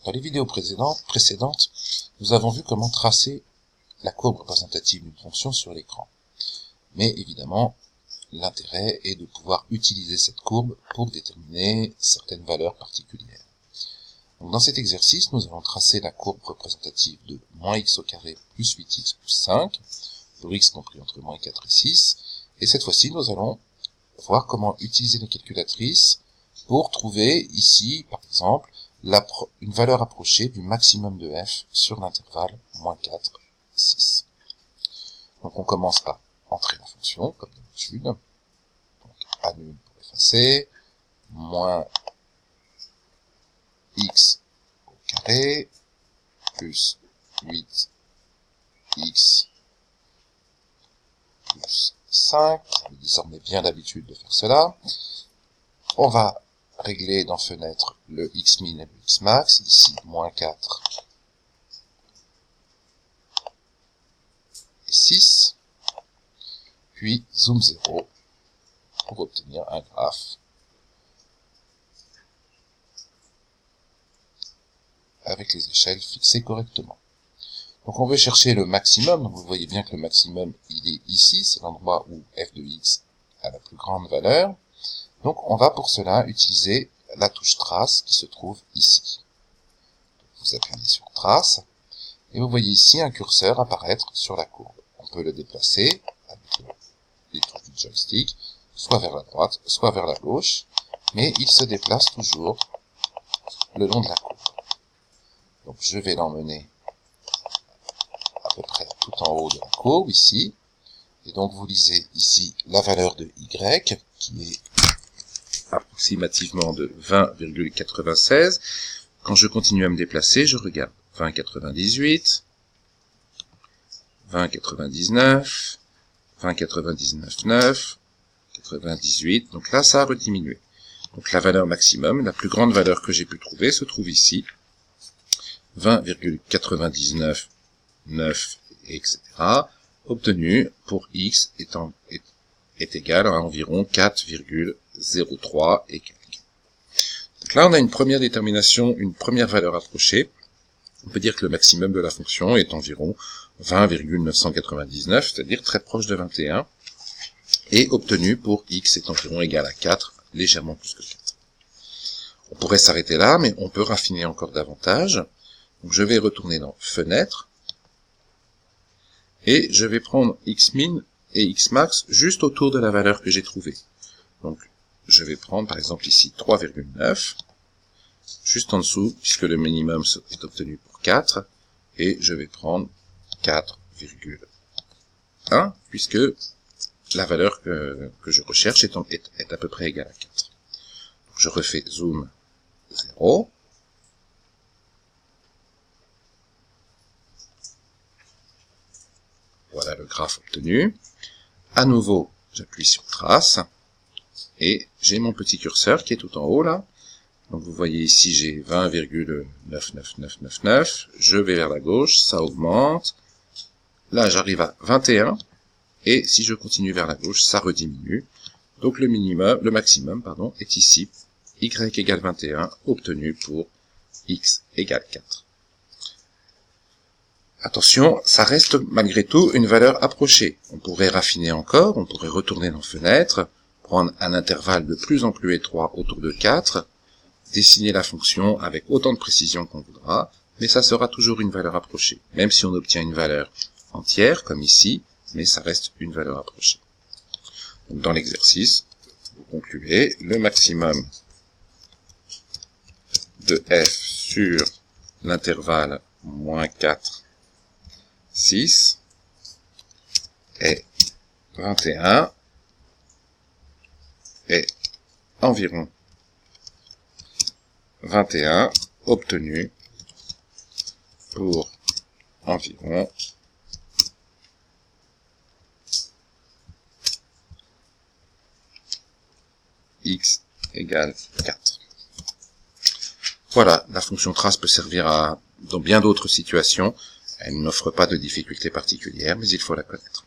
Dans les vidéos précédentes, nous avons vu comment tracer la courbe représentative d'une fonction sur l'écran. Mais évidemment, l'intérêt est de pouvoir utiliser cette courbe pour déterminer certaines valeurs particulières. Donc, dans cet exercice, nous allons tracer la courbe représentative de moins x au carré plus 8x plus 5, pour x compris entre moins 4 et 6, et cette fois-ci, nous allons voir comment utiliser les calculatrices pour trouver ici, par exemple, une valeur approchée du maximum de f sur l'intervalle moins 4, 6. Donc on commence par entrer la fonction, comme d'habitude. Donc annule pour effacer, moins x au carré, plus 8x plus 5. J'ai désormais bien l'habitude de faire cela. On va régler dans fenêtre le x-min et le x-max, ici moins 4 et 6, puis zoom 0 pour obtenir un graphe avec les échelles fixées correctement. Donc on veut chercher le maximum, donc vous voyez bien que le maximum il est ici, c'est l'endroit où f de x a la plus grande valeur. Donc on va pour cela utiliser la touche trace qui se trouve ici. Donc, vous appuyez sur trace, et vous voyez ici un curseur apparaître sur la courbe. On peut le déplacer avec les touches du joystick, soit vers la droite, soit vers la gauche, mais il se déplace toujours le long de la courbe. Donc je vais l'emmener à peu près tout en haut de la courbe, ici, et donc vous lisez ici la valeur de y, qui est approximativement de 20,96. Quand je continue à me déplacer, je regarde 20,98, 20,99, 20,99,9, 98. Donc là, ça a rediminué. Donc la valeur maximum, la plus grande valeur que j'ai pu trouver, se trouve ici. 20,99,9, etc. obtenu pour x est égal à environ 4,03 et quelques. Donc là, on a une première détermination, une première valeur approchée. On peut dire que le maximum de la fonction est environ 20,999, c'est-à-dire très proche de 21, et obtenu pour x est environ égal à 4, légèrement plus que 4. On pourrait s'arrêter là, mais on peut raffiner encore davantage. Donc je vais retourner dans Fenêtre, et je vais prendre x-min et x-max juste autour de la valeur que j'ai trouvée. Donc je vais prendre par exemple ici 3,9, juste en dessous, puisque le minimum est obtenu pour 4, et je vais prendre 4,1, puisque la valeur que je recherche est à peu près égale à 4. Donc je refais zoom 0. Voilà le graphe obtenu. À nouveau, j'appuie sur trace, et j'ai mon petit curseur qui est tout en haut là. Donc vous voyez ici j'ai 20,99999, je vais vers la gauche, ça augmente, là j'arrive à 21, et si je continue vers la gauche, ça rediminue. Donc le maximum est ici, y égale 21, obtenu pour x égale 4. Attention, ça reste malgré tout une valeur approchée. On pourrait raffiner encore, on pourrait retourner dans Fenêtre, prendre un intervalle de plus en plus étroit autour de 4, dessiner la fonction avec autant de précision qu'on voudra, mais ça sera toujours une valeur approchée, même si on obtient une valeur entière, comme ici, mais ça reste une valeur approchée. Donc dans l'exercice, vous concluez, le maximum de f sur l'intervalle moins 4, 6 est 21 et environ 21 obtenu pour environ x égale 4. Voilà, la fonction trace peut servir dans bien d'autres situations. Elle n'offre pas de difficultés particulières, mais il faut la connaître.